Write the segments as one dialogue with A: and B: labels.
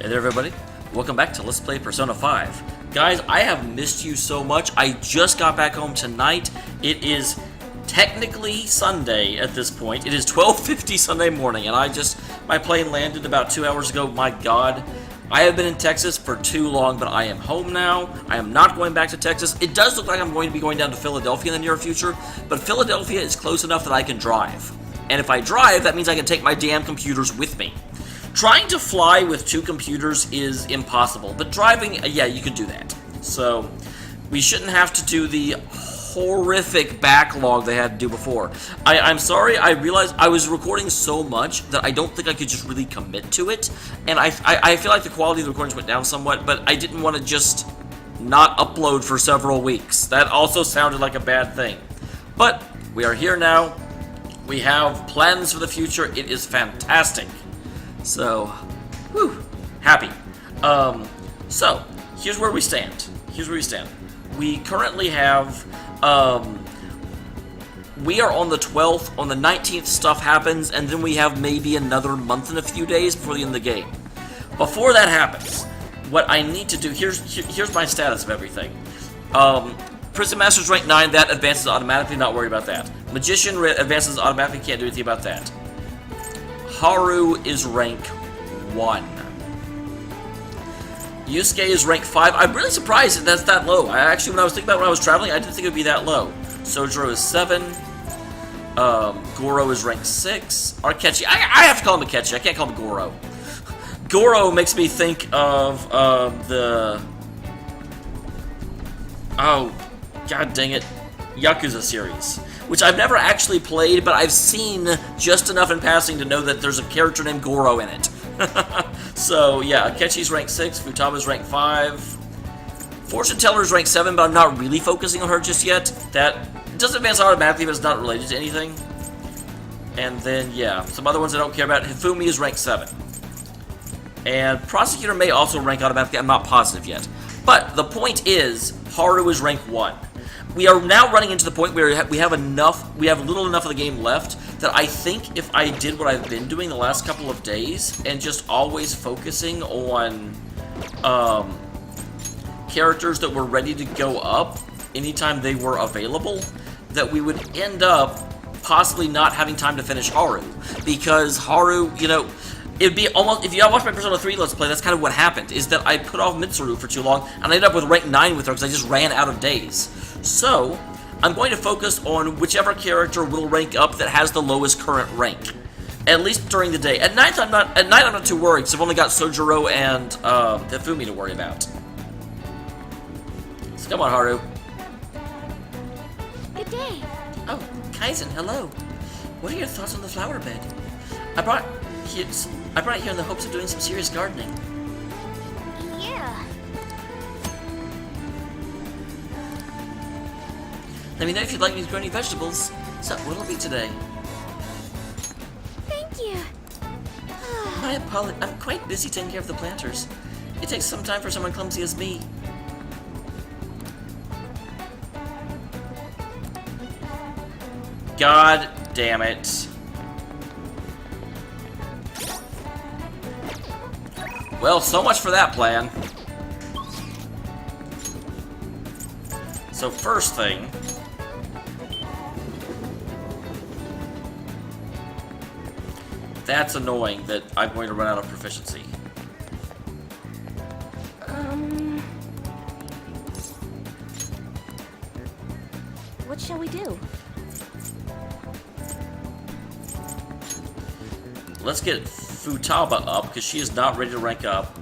A: Hey there everybody, welcome back to Let's Play Persona 5. Guys, I have missed you so much. I just got back home tonight. It is technically Sunday at this point. It is 12:50 Sunday morning, and my plane landed about 2 hours ago. My god, I have been in Texas for too long, but I am home now. I am not going back to Texas. It does look like I'm going to be going down to Philadelphia in the near future, but Philadelphia is close enough that I can drive. And if I drive, that means I can take my damn computers with me. Trying to fly with two computers is impossible, but driving, yeah, you could do that. So, we shouldn't have to do the horrific backlog they had to do before. I'm sorry, I realized I was recording so much that I don't think I could just really commit to it, and I feel like the quality of the recordings went down somewhat, but I didn't want to just not upload for several weeks. That also sounded like a bad thing. But, we are here now. We have plans for the future. It is fantastic. So, whew, happy. So, here's where we stand. We currently have, we are on the 12th, on the 19th stuff happens, and then we have maybe another month and a few days before the end of the game. Before that happens, what I need to do, here's my status of everything. Prison Master's rank 9, that advances automatically, not worried about that. Magician advances automatically, can't do anything about that. Haru is rank 1. Yusuke is rank 5. I'm really surprised that that's that low. When I was thinking about when I was traveling, I didn't think it would be that low. Sojiro is 7. Goro is rank 6. Akechi, I have to call him Akechi. I can't call him Goro. Goro makes me think of the... Oh, god dang it. Yakuza series, which I've never actually played, but I've seen just enough in passing to know that there's a character named Goro in it. So, yeah, Akechi's rank 6, Futaba's rank 5. Fortune Teller's rank 7, but I'm not really focusing on her just yet. That doesn't advance automatically, but it's not related to anything. And then, yeah, some other ones I don't care about. Hifumi is rank 7. And Prosecutor may also rank automatically, I'm not positive yet. But the point is, Haru is rank 1. We are now running into the point where we have little enough of the game left that I think if I did what I've been doing the last couple of days and just always focusing on characters that were ready to go up anytime they were available, that we would end up possibly not having time to finish Haru. Because Haru, you know, it'd be almost, if you watch my Persona 3 Let's Play, that's kind of what happened, is that I put off Mitsuru for too long, and I ended up with rank 9 with her because I just ran out of days. So, I'm going to focus on whichever character will rank up that has the lowest current rank. At least during the day. At night I'm not too worried, because I've only got Sojiro and Hifumi to worry about. So come on, Haru.
B: Good day.
A: Oh, Kaizen, hello. What are your thoughts on the flower bed? I brought it here in the hopes of doing some serious gardening.
B: Yeah.
A: Let me know if you'd like me to grow any vegetables. So, what'll it be today?
B: Thank you.
A: My apologies. I'm quite busy taking care of the planters. It takes some time for someone clumsy as me. God damn it. Well, so much for that plan. So first thing... That's annoying that I'm going to run out of proficiency.
B: What shall we do?
A: Let's get Futaba up, because she is not ready to rank up.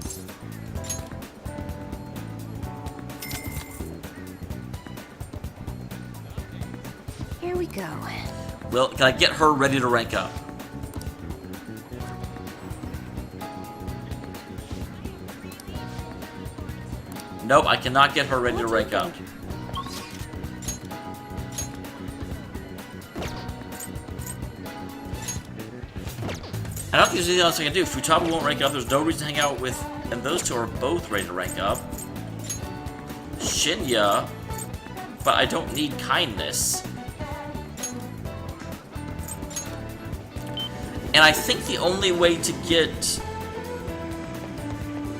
B: Here we go.
A: Well, can I get her ready to rank up? Nope, I cannot get her ready to rank up. I don't think there's anything else I can do. Futaba won't rank up. There's no reason to hang out with... And those two are both ready to rank up. Shinya. But I don't need kindness. And I think the only way to get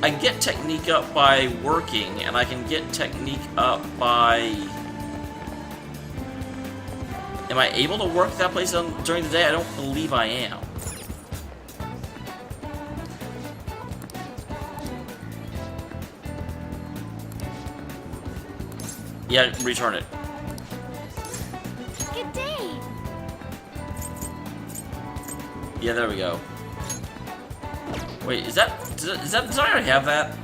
A: I can get technique up by working, and I can get technique up by... Am I able to work that place during the day? I don't believe I am. Yeah, return it.
B: Good day.
A: Yeah, there we go. Wait, did I already have that?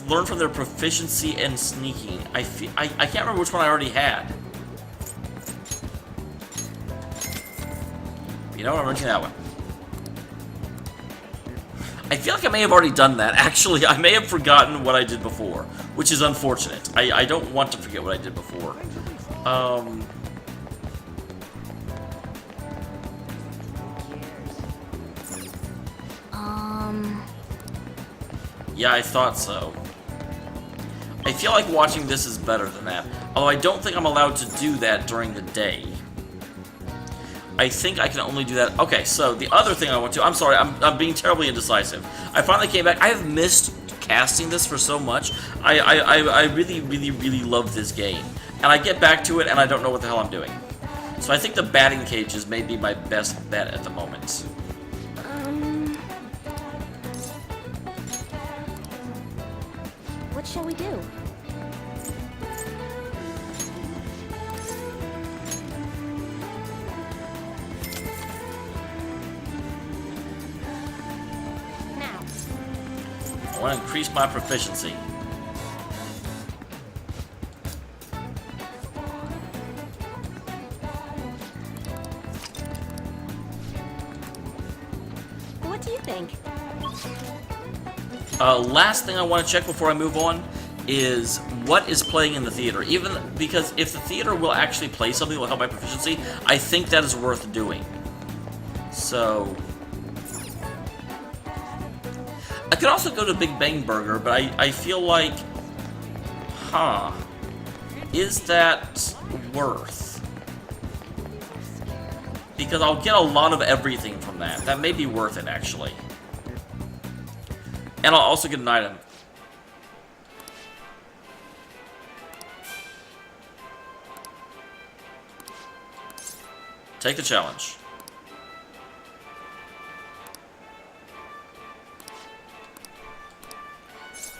A: Learn from their proficiency and sneaking. I can't remember which one I already had. You know what? I'm renting that one. I feel like I may have already done that. Actually, I may have forgotten what I did before, which is unfortunate. I don't want to forget what I did before. Yeah, I thought so. I feel like watching this is better than that. Although I don't think I'm allowed to do that during the day. I think I can only do that. Okay, so the other thing I want to... I'm sorry, I'm being terribly indecisive. I finally came back. I have missed casting this for so much. I really, really, really love this game. And I get back to it, and I don't know what the hell I'm doing. So I think the batting cages may be my best bet at the moment.
B: What shall we do?
A: I want to increase my proficiency.
B: What do you think?
A: Last thing I want to check before I move on is what is playing in the theater. Even because if the theater will actually play something that will help my proficiency, I think that is worth doing. So... I could also go to Big Bang Burger, but I feel like... Is that worth? Because I'll get a lot of everything from that. That may be worth it, actually. And I'll also get an item. Take the challenge.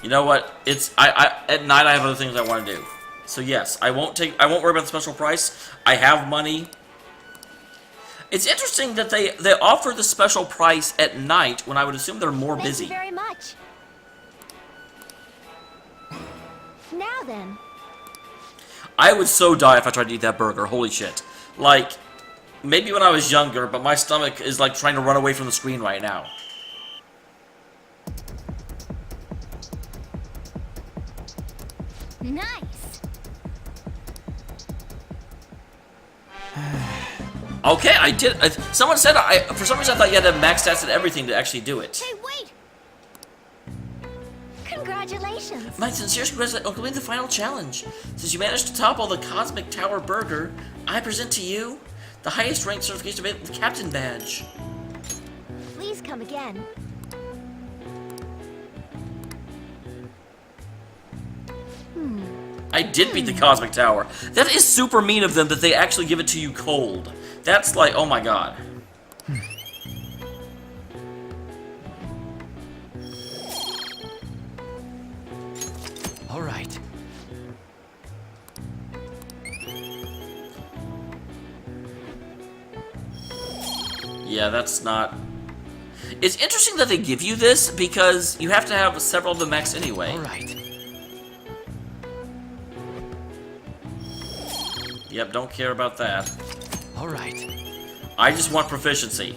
A: You know what? It's at night I have other things I want to do. So yes, I won't worry about the special price. I have money. It's interesting that they offer the special price at night when I would assume they're more busy.
B: Thank you very much. Now then.
A: I would so die if I tried to eat that burger. Holy shit. Like, maybe when I was younger, but my stomach is like trying to run away from the screen right now.
B: Nice.
A: Okay, I did. Someone said for some reason I thought you had to have max stats and everything to actually do it.
B: Hey, wait! Congratulations.
A: My sincere congratulations on completing the final challenge. Since you managed to topple the Cosmic Tower Burger, I present to you the highest ranked certification available, the Captain Badge.
B: Please come again.
A: I did beat the Cosmic Tower. That is super mean of them that they actually give it to you cold. That's like, oh my god.
C: All right.
A: Yeah, that's not... It's interesting that they give you this because you have to have several of the mechs anyway.
C: All right.
A: Yep, don't care about that.
C: All right.
A: I just want proficiency.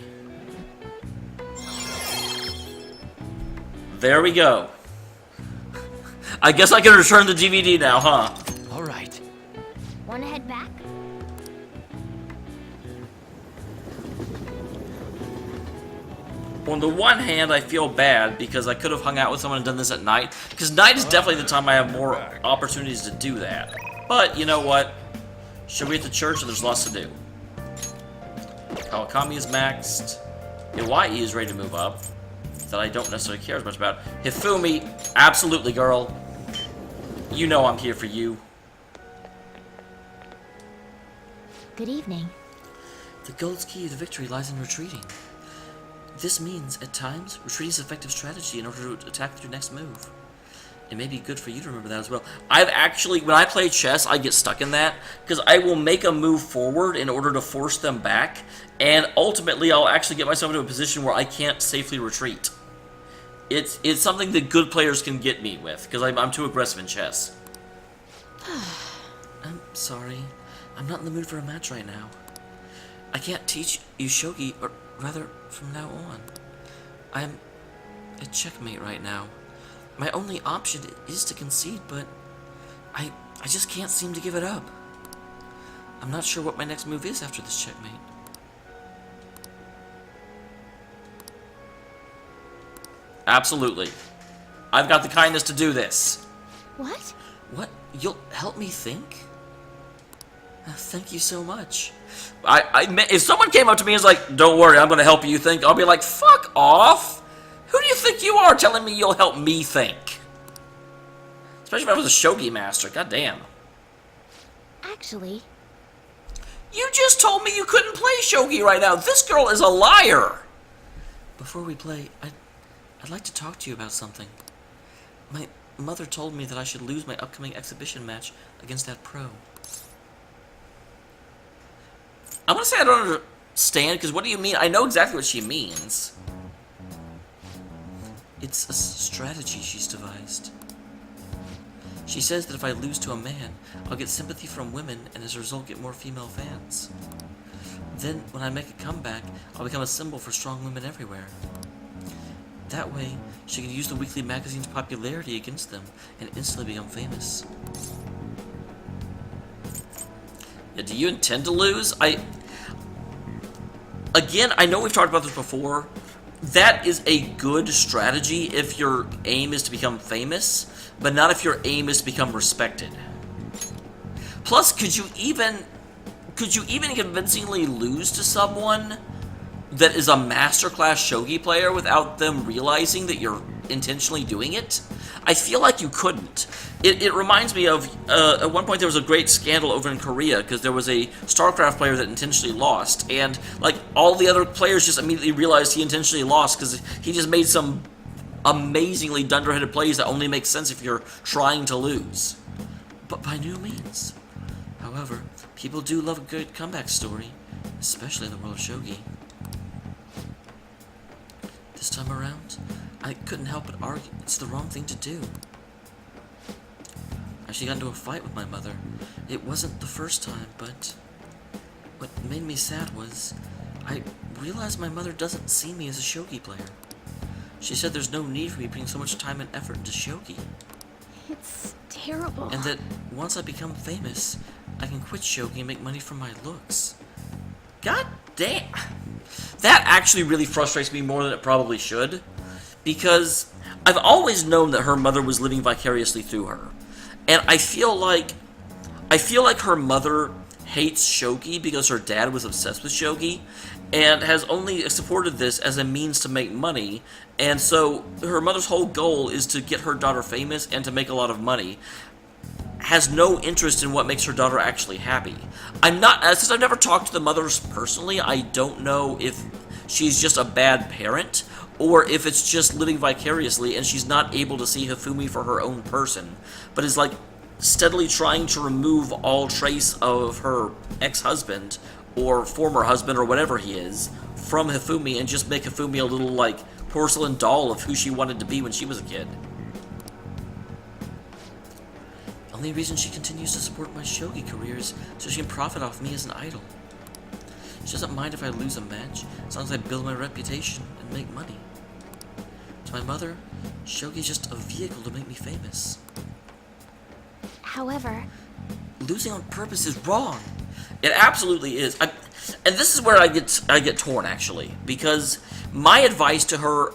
A: There we go. I guess I can return the DVD now, huh?
C: All right.
B: Want to head back?
A: On the one hand, I feel bad because I could have hung out with someone and done this at night. Because night is definitely the time I have more opportunities to do that. But, you know what? Should we hit the church? There's lots to do. Kawakami is maxed. Iwai is ready to move up. That I don't necessarily care as much about. Hifumi, absolutely, girl. You know I'm here for you.
B: Good evening.
A: The gold's key to victory lies in retreating. This means, at times, retreating is an effective strategy in order to attack with your next move. It may be good for you to remember that as well. I've actually, when I play chess, I get stuck in that, because I will make a move forward in order to force them back, and ultimately I'll actually get myself into a position where I can't safely retreat. It's something that good players can get me with, because I'm too aggressive in chess. I'm sorry. I'm not in the mood for a match right now. I can't teach you Shogi, or rather, from now on. I'm a checkmate right now. My only option is to concede, but I just can't seem to give it up. I'm not sure what my next move is after this checkmate. Absolutely. I've got the kindness to do this.
B: What?
A: What? You'll help me think? Thank you so much. If someone came up to me and was like, don't worry, I'm going to help you think, I'll be like, fuck off! Who do you think you are telling me you'll help me think? Especially if I was a Shogi master, goddamn.
B: Actually...
A: You just told me you couldn't play Shogi right now. This girl is a liar! Before we play, I'd like to talk to you about something. My mother told me that I should lose my upcoming exhibition match against that pro. I'm gonna say I don't understand, because what do you mean? I know exactly what she means. It's a strategy she's devised. She says that if I lose to a man, I'll get sympathy from women and as a result get more female fans. Then, when I make a comeback, I'll become a symbol for strong women everywhere. That way, she can use the weekly magazine's popularity against them and instantly become famous. Yeah, do you intend to lose? Again, I know we've talked about this before. That is a good strategy if your aim is to become famous, but not if your aim is to become respected. Plus, could you even convincingly lose to someone that is a masterclass Shogi player without them realizing that you're intentionally doing it? I feel like you couldn't. It reminds me of, at one point there was a great scandal over in Korea because there was a StarCraft player that intentionally lost, and like all the other players just immediately realized he intentionally lost because he just made some amazingly dunderheaded plays that only make sense if you're trying to lose. But by no means. However, people do love a good comeback story, especially in the world of Shogi. This time around, I couldn't help but argue it's the wrong thing to do. I actually got into a fight with my mother. It wasn't the first time, but what made me sad was I realized my mother doesn't see me as a Shogi player. She said there's no need for me putting so much time and effort into Shogi.
B: It's terrible.
A: And that once I become famous, I can quit Shogi and make money from my looks. God damn. That actually really frustrates me more than it probably should, because I've always known that her mother was living vicariously through her. And I feel like her mother hates Shogi because her dad was obsessed with Shogi and has only supported this as a means to make money. And so her mother's whole goal is to get her daughter famous and to make a lot of money. Has no interest in what makes her daughter actually happy. Since I've never talked to the mothers personally, I don't know if she's just a bad parent or if it's just living vicariously and she's not able to see Hifumi for her own person, but is like steadily trying to remove all trace of her ex-husband or former husband or whatever he is from Hifumi and just make Hifumi a little like porcelain doll of who she wanted to be when she was a kid. The only reason she continues to support my Shogi career is so she can profit off me as an idol. She doesn't mind if I lose a match, as long as I build my reputation and make money. To my mother, Shogi is just a vehicle to make me famous.
B: However...
A: Losing on purpose is wrong. It absolutely is. And this is where I get torn, actually, because my advice to her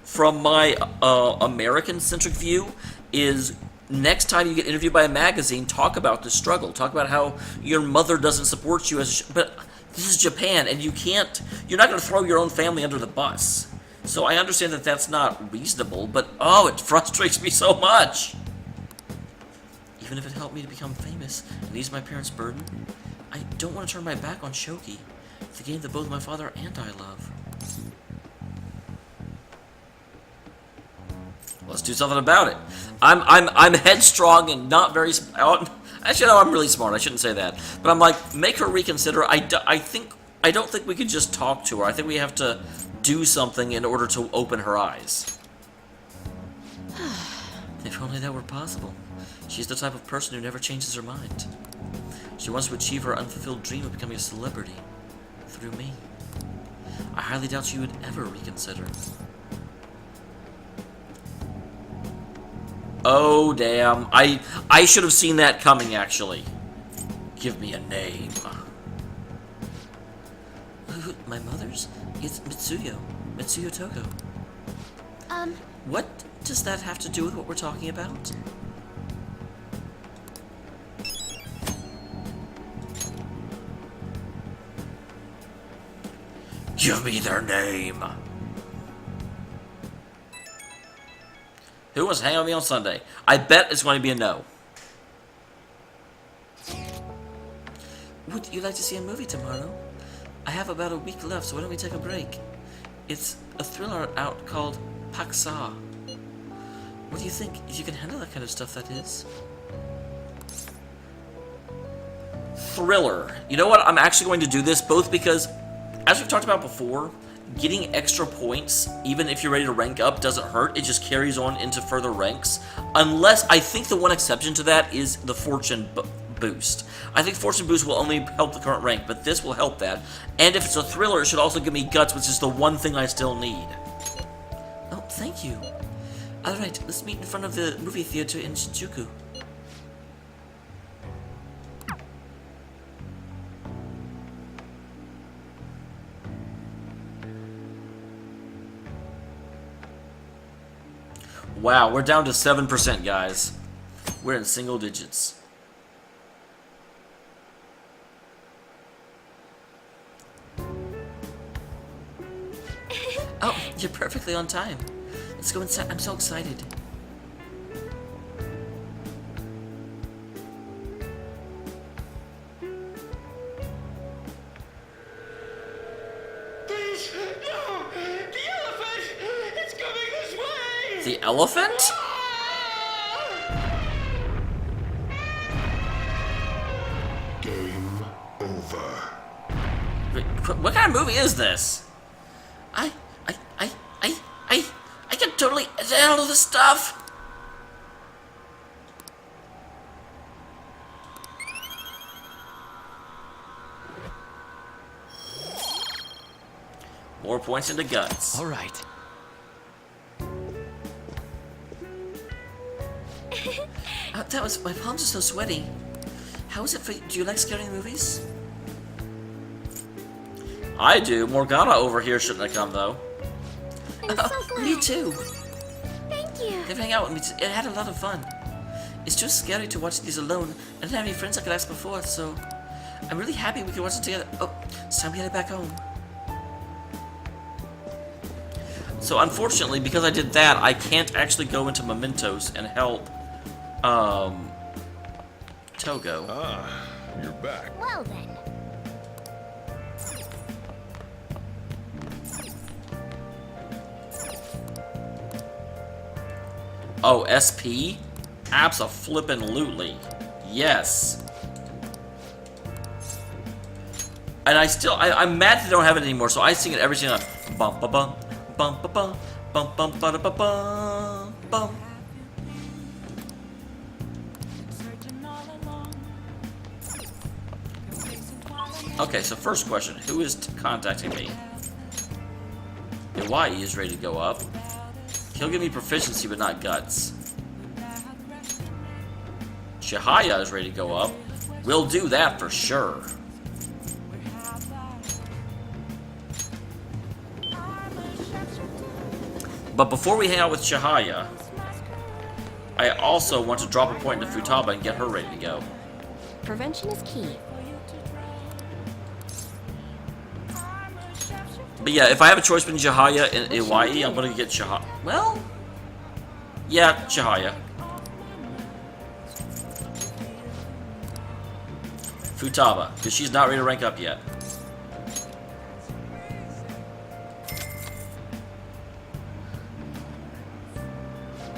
A: from my American-centric view is... Next time you get interviewed by a magazine, talk about the struggle. Talk about how your mother doesn't support you but This is Japan, and you're not going to throw your own family under the bus. So I understand that that's not reasonable, but oh, it frustrates me so much. Even if it helped me to become famous and ease my parents' burden, I don't want to turn my back on Shogi, the game that both my father and I love. Let's do something about it. I'm headstrong and not very. Actually, no, I'm really smart. I shouldn't say that. But I'm like, make her reconsider. I don't think we could just talk to her. I think we have to do something in order to open her eyes. If only that were possible. She's the type of person who never changes her mind. She wants to achieve her unfulfilled dream of becoming a celebrity through me. I highly doubt she would ever reconsider. Oh, damn. I should have seen that coming, actually. Give me a name. My mother's? It's Mitsuyo. Mitsuyo Toko. What does that have to do with what we're talking about? Give me their name. Who wants to hang out with me on Sunday? I bet it's going to be a no. Would you like to see a movie tomorrow? I have about a week left, so why don't we take a break? It's a thriller out called Paksa. What do you think? If you can handle that kind of stuff, that is. Thriller. You know what? I'm actually going to do this both because, as we've talked about before, getting extra points, even if you're ready to rank up, doesn't hurt. It just carries on into further ranks. Unless, I think the one exception to that is the fortune boost. I think fortune boost will only help the current rank, but this will help that. And if it's a thriller, it should also give me guts, which is the one thing I still need. Oh, thank you. Alright, let's meet in front of the movie theater in Shinjuku. Wow, we're down to 7%, guys. We're in single digits. Oh, you're perfectly on time. Let's go inside. I'm so excited.
D: Please, no! The elephant! It's coming this way!
A: The elephant?
D: Game over.
A: What kind of movie is this? I can totally handle this stuff. More points into guts.
C: All right.
A: That was, my palms are so sweaty. How is it for you? Do you like scary movies? I do. Morgana over here shouldn't have come though.
B: I'm so glad.
A: Me too.
B: Thank you.
A: They've hung out with me. It had a lot of fun. It's just scary to watch these alone. I didn't have any friends I could ask before, so I'm really happy we could watch it together. Oh, it's time to get back home. So unfortunately, because I did that, I can't actually go into Mementos and help Togo.
E: Ah, you're back.
B: Well then.
A: Oh, SP? Abso-flippin-lutely. Yes. And I'm mad that I don't have it anymore, so I sing it every single time. Bum ba bum, bum ba bum, bum bum ba da ba bum, bum. Okay, so first question, who is contacting me? Hawaii is ready to go up. He'll give me proficiency, but not guts. Shihaya is ready to go up. We'll do that for sure. But before we hang out with Shihaya, I also want to drop a point into Futaba and get her ready to go.
B: Prevention is key.
A: But yeah, if I have a choice between Chihaya and Iwai, I'm gonna get Chihaya. Well, yeah, Chihaya. Futaba, because she's not ready to rank up yet.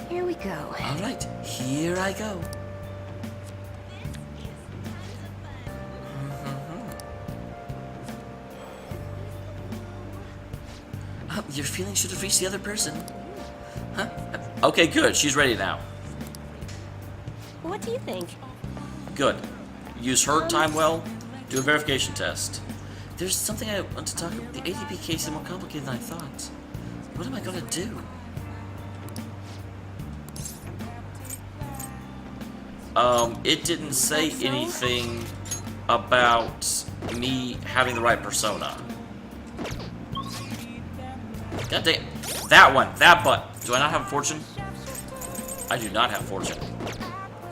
B: Here we go.
A: Alright, here I go. Your feelings should have reached the other person. Huh? Okay, good. She's ready now.
B: What do you think?
A: Good. Use her time well. Do a verification test. There's something I want to talk about. The ADP case is more complicated than I thought. What am I gonna do? It didn't say anything about me having the right persona. God dang. That one. That butt. Do I not have fortune? I do not have fortune.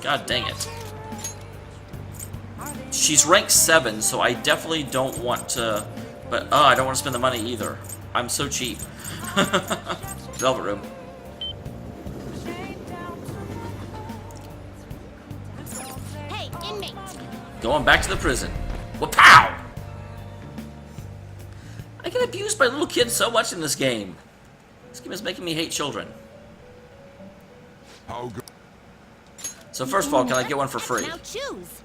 A: God dang it. She's ranked 7, so I definitely don't want to... But, I don't want to spend the money either. I'm so cheap. Velvet room.
B: Hey, inmate!
A: Going back to the prison. Wa-pow! I get abused by little kids so much in this game. This game is making me hate children.
E: How good?
A: So first of all, can I get one for free?
B: Now choose.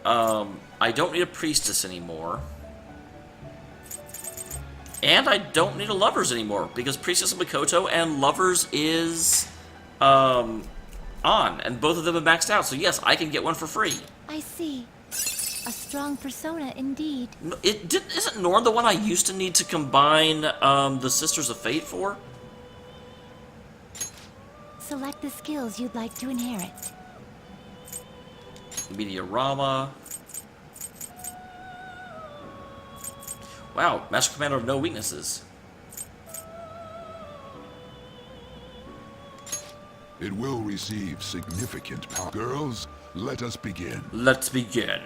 A: I don't need a priestess anymore. And I don't need a lovers anymore, because priestess of Mikoto and lovers is, on. And both of them have maxed out, so yes, I can get one for free.
B: I see. A strong persona indeed.
A: Isn't Norn the one I used to need to combine, the Sisters of Fate for?
B: Select the skills you'd like to inherit.
A: Meteorama. Wow, Master Commander of no weaknesses.
E: It will receive significant power. Girls, let us begin.
A: Let's begin.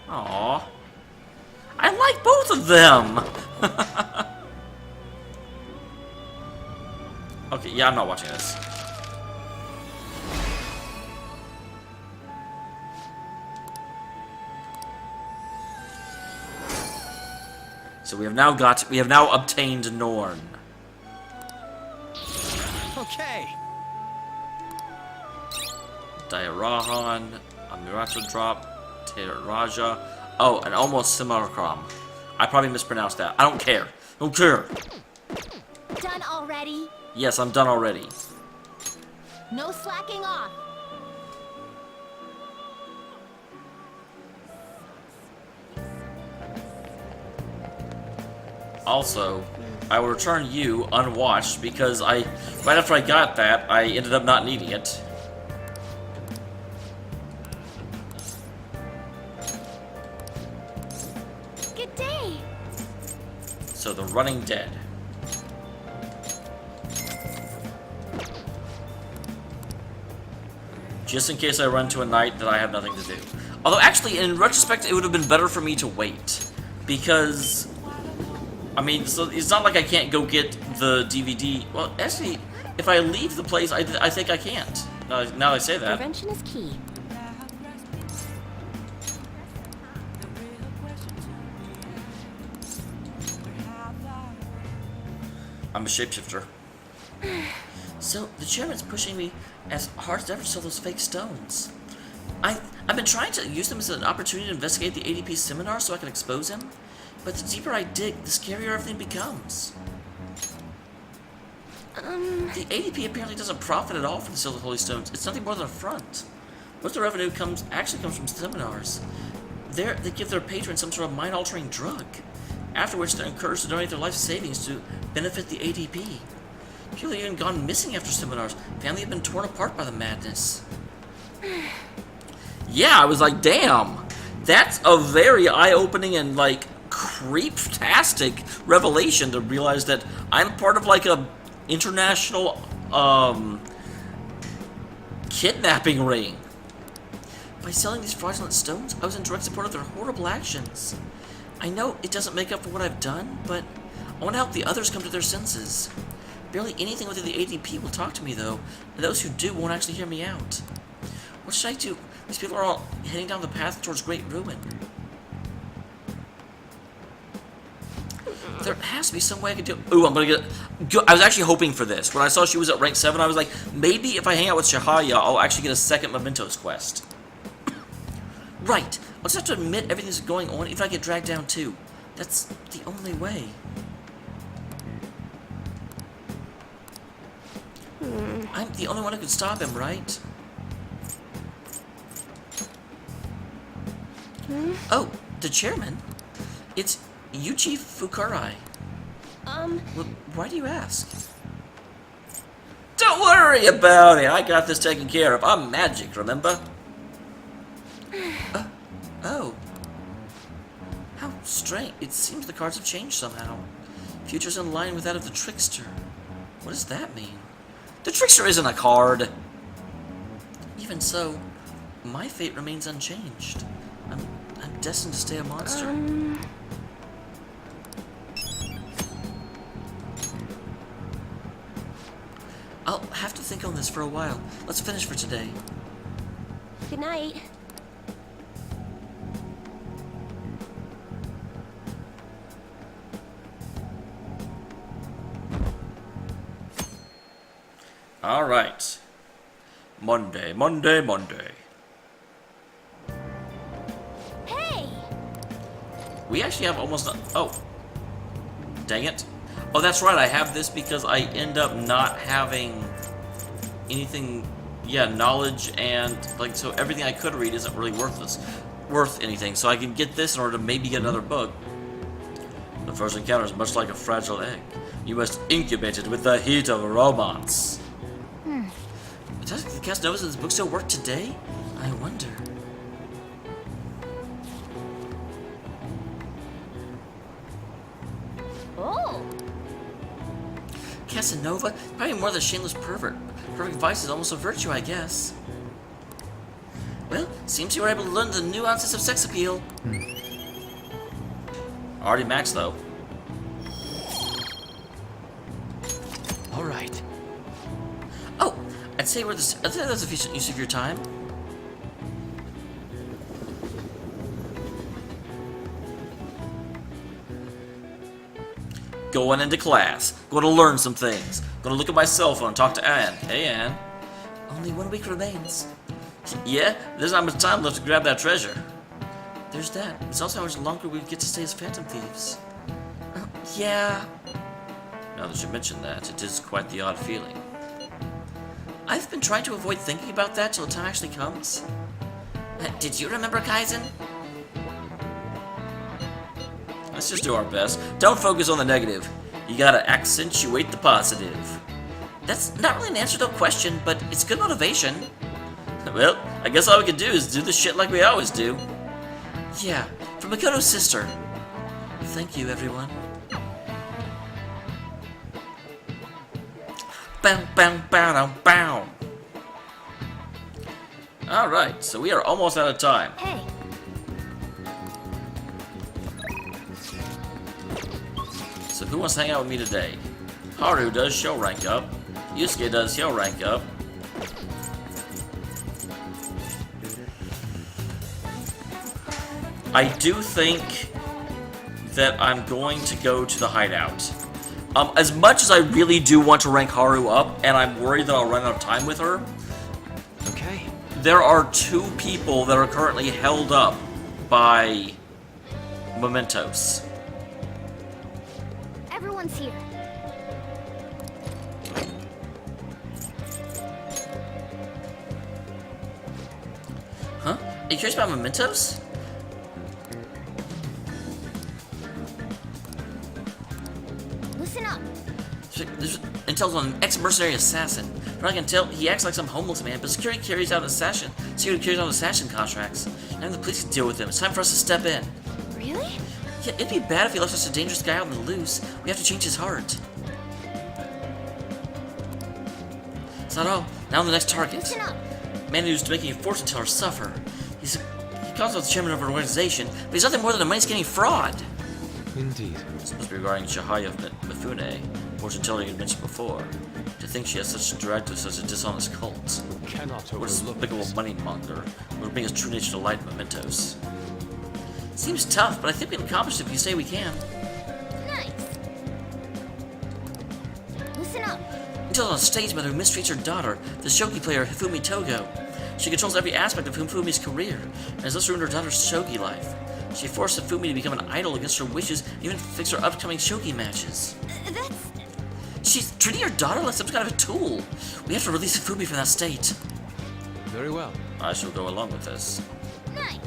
A: Aww. I like both of them! Okay, yeah, I'm not watching this. So we have now obtained Norn.
C: Okay.
A: Diarahan, Amirata Drop, Raja. Oh, and almost Simulacrum. I probably mispronounced that. I don't care. Don't care.
B: Done already?
A: Yes, I'm done already.
B: No slacking off.
A: Also, I will return you unwatched because right after I got that, I ended up not needing it.
B: Good day.
A: So the running dead. Just in case I run to a night that I have nothing to do. Although actually, in retrospect, it would have been better for me to wait. Because, I mean, so it's not like I can't go get the DVD. Well, actually, if I leave the place, I think I can't. Now that I say that.
B: Prevention is key.
A: I'm a shapeshifter. So, the chairman's pushing me as hard as ever to sell those fake stones. I've been trying to use them as an opportunity to investigate the ADP seminar so I can expose him, but the deeper I dig, the scarier everything becomes. The ADP apparently doesn't profit at all from the sale of holy stones. It's nothing more than a front. Most of the revenue actually comes from seminars. They give their patrons some sort of mind-altering drug, after which they're encouraged to donate their life savings to benefit the ADP. People have even gone missing after seminars. Family have been torn apart by the madness. Yeah, I was like, damn. That's a very eye-opening and, like, creep-tastic revelation to realize that I'm part of, like, a international, kidnapping ring. By selling these fraudulent stones, I was in direct support of their horrible actions. I know it doesn't make up for what I've done, but I want to help the others come to their senses. Barely anything within the ADP will talk to me, though, and those who do won't actually hear me out. What should I do? These people are all heading down the path towards great ruin. There has to be some way I could do. Ooh, I'm gonna get. I was actually hoping for this. When I saw she was at rank 7, I was like, maybe if I hang out with Shahaya, I'll actually get a second Mementos quest. Right. I'll just have to admit everything's going on if I get dragged down too. That's the only way. I'm the only one who can stop him, right? Oh, the chairman? It's Yuji Fukurai. Well, why do you ask? Don't worry about it. I got this taken care of. I'm magic, remember? Oh. How strange. It seems the cards have changed somehow. Future's in line with that of the trickster. What does that mean? The trickster isn't a card. Even so, my fate remains unchanged. I'm destined to stay a monster. I'll have to think on this for a while. Let's finish for today.
B: Good night.
A: Alright. Monday, Monday, Monday.
B: Hey!
A: We actually have almost a... Oh. Dang it. Oh, that's right. I have this because I end up not having anything... Yeah, knowledge and... Like, so everything I could read isn't really worth anything. So I can get this in order to maybe get another book. The first encounter is much like a fragile egg. You must incubate it with the heat of romance. Does the Casanovas in this book still work today? I wonder.
B: Oh!
A: Casanova? Probably more than a shameless pervert. Perfect vice is almost a virtue, I guess. Well, seems you were able to learn the nuances of sex appeal. Already maxed, though.
C: All right.
A: Oh, I'd say that's a efficient use of your time. Going into class. Going to learn some things. Going to look at my cell phone, talk to Anne. Hey, Anne. Only 1 week remains. Yeah, there's not much time left to grab that treasure. There's that. It's also how much longer we get to stay as phantom thieves. Yeah. Now that you mention that, it is quite the odd feeling. I've been trying to avoid thinking about that till the time actually comes. Did you remember Kaizen? Let's just do our best. Don't focus on the negative. You gotta accentuate the positive. That's not really an answer to a question, but it's good motivation. Well, I guess all we can do is do this shit like we always do. Yeah, from Makoto's sister. Thank you, everyone. Bow, bow, bow, bow, bow. Alright, so we are almost out of time.
B: Hey!
A: So who wants to hang out with me today? Haru does show rank up. Yusuke does show rank up. I do think that I'm going to go to the hideout. As much as I really do want to rank Haru up, and I'm worried that I'll run out of time with her,
C: Okay.
A: there are 2 people that are currently held up by Mementos.
B: Everyone's here.
A: Huh? Are you curious about Mementos?
B: Listen up.
A: There's intel's on an ex-mercenary assassin. From what I can tell, he acts like some homeless man, but security carries out assassin contracts. And the police can deal with him. It's time for us to step in.
B: Really?
A: Yeah, it'd be bad if he left such a dangerous guy out on the loose. We have to change his heart. It's not all. Now on the next target.
B: Listen up.
A: Man who's making a fortune teller suffer. He calls himself the chairman of an organization, but he's nothing more than a money-scanning fraud.
C: Indeed.
A: This must be regarding Shihaya Mifune, fortune teller you mentioned before. To think she has such dread to such a dishonest cult.
C: We cannot
A: What a
C: overlook
A: despicable
C: this.
A: money monger will bring his true nature to light in Mementos. Seems tough, but I think we can accomplish it if you say we can.
B: Nice. Listen up.
A: Until on a stage mother who mistreats her daughter, the Shogi player Hifumi Togo. She controls every aspect of Hifumi's career, and has thus ruined her daughter's Shogi life. She forced Hifumi to become an idol against her wishes, and even fix her upcoming Shogi matches.
B: That's...
A: She's treating her daughter like some kind of a tool. We have to release Hifumi from that state.
C: Very well.
A: I shall go along with this.
B: nice.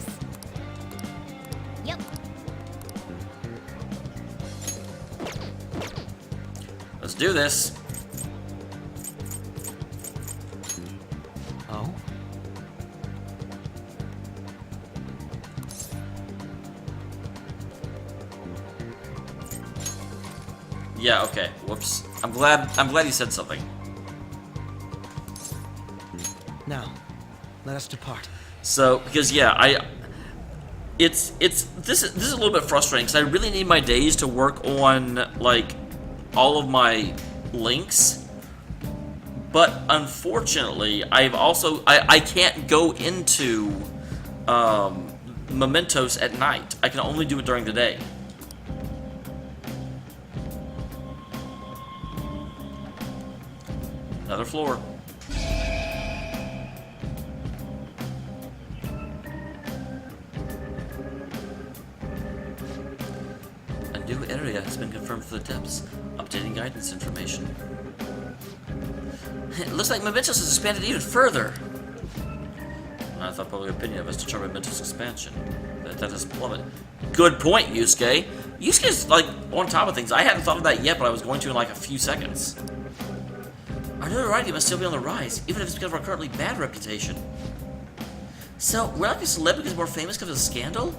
B: Yep.
A: Let's do this.
C: Oh?
A: Yeah, okay. Whoops. I'm glad you said something.
C: Now, let us depart.
A: So, because yeah, this is a little bit frustrating because I really need my days to work on like all of my links, but unfortunately, I can't go into Mementos at night. I can only do it during the day. Another floor. A new area has been confirmed for the depths. Updating guidance information. It looks like Mementos has expanded even further. I thought public opinion of us determined Mementos' expansion. That has plummeted. Good point, Yusuke. Yusuke's like on top of things. I hadn't thought of that yet, but I was going to in like a few seconds. Our notoriety must still be on the rise, even if it's because of our currently bad reputation. So, we're like a celeb because we're more famous because of a scandal?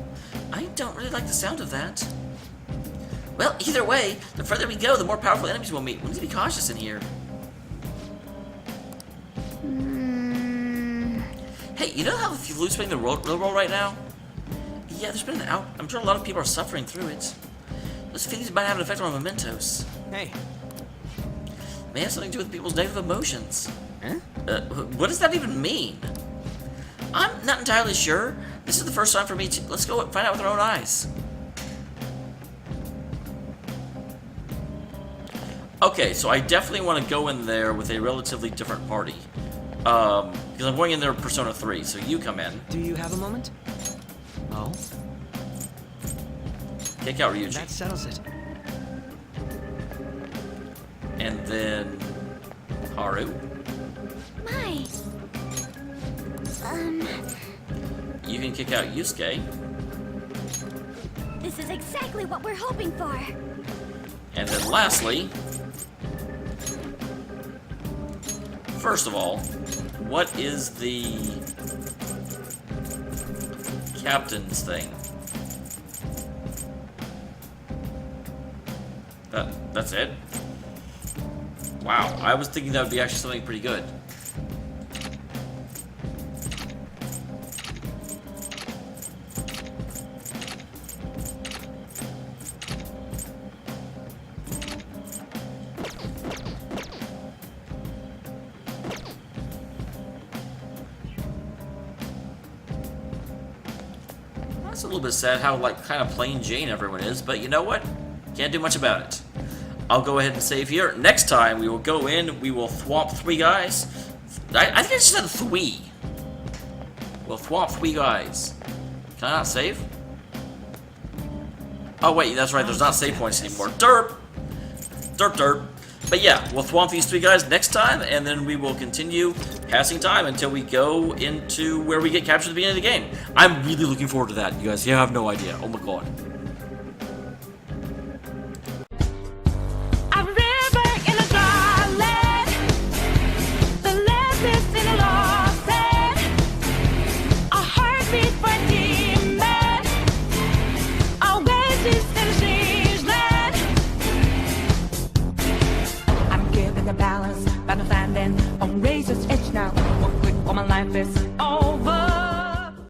A: I don't really like the sound of that. Well, either way, the further we go, the more powerful enemies we'll meet. We need to be cautious in here. Hey, you know how the flu's playing the real role right now? Yeah, there's been an out. I'm sure a lot of people are suffering through it. Those feelings might have an effect on Mementos.
C: Hey.
A: May have something to do with people's negative emotions.
C: Huh?
A: What does that even mean? I'm not entirely sure. This is the first time for me to... Let's go find out with our own eyes. Okay, so I definitely want to go in there with a relatively different party. Because I'm going in there Persona 3, so you come in.
C: Do you have a moment? Oh?
A: Kick out Ryuji.
C: That settles it.
A: And then... Haru.
B: My.
A: You can kick out Yusuke.
B: This is exactly what we're hoping for.
A: And then lastly... First of all, what is the... captain's thing? That's it? Wow, I was thinking that would be actually something pretty good. That's a little bit sad how, like, kind of plain Jane everyone is, but you know what? Can't do much about it. I'll go ahead and save here. Next time, we will go in, we will thwomp 3 guys. I think I just said 3. We'll thwomp 3 guys. Can I not save? Oh, wait, that's right, there's not save points anymore. Derp! Derp, derp. But yeah, we'll thwomp these 3 guys next time, and then we will continue passing time until we go into where we get captured at the beginning of the game. I'm really looking forward to that, you guys. You have no idea. Oh my god.
F: On razor's edge now. What good for my life is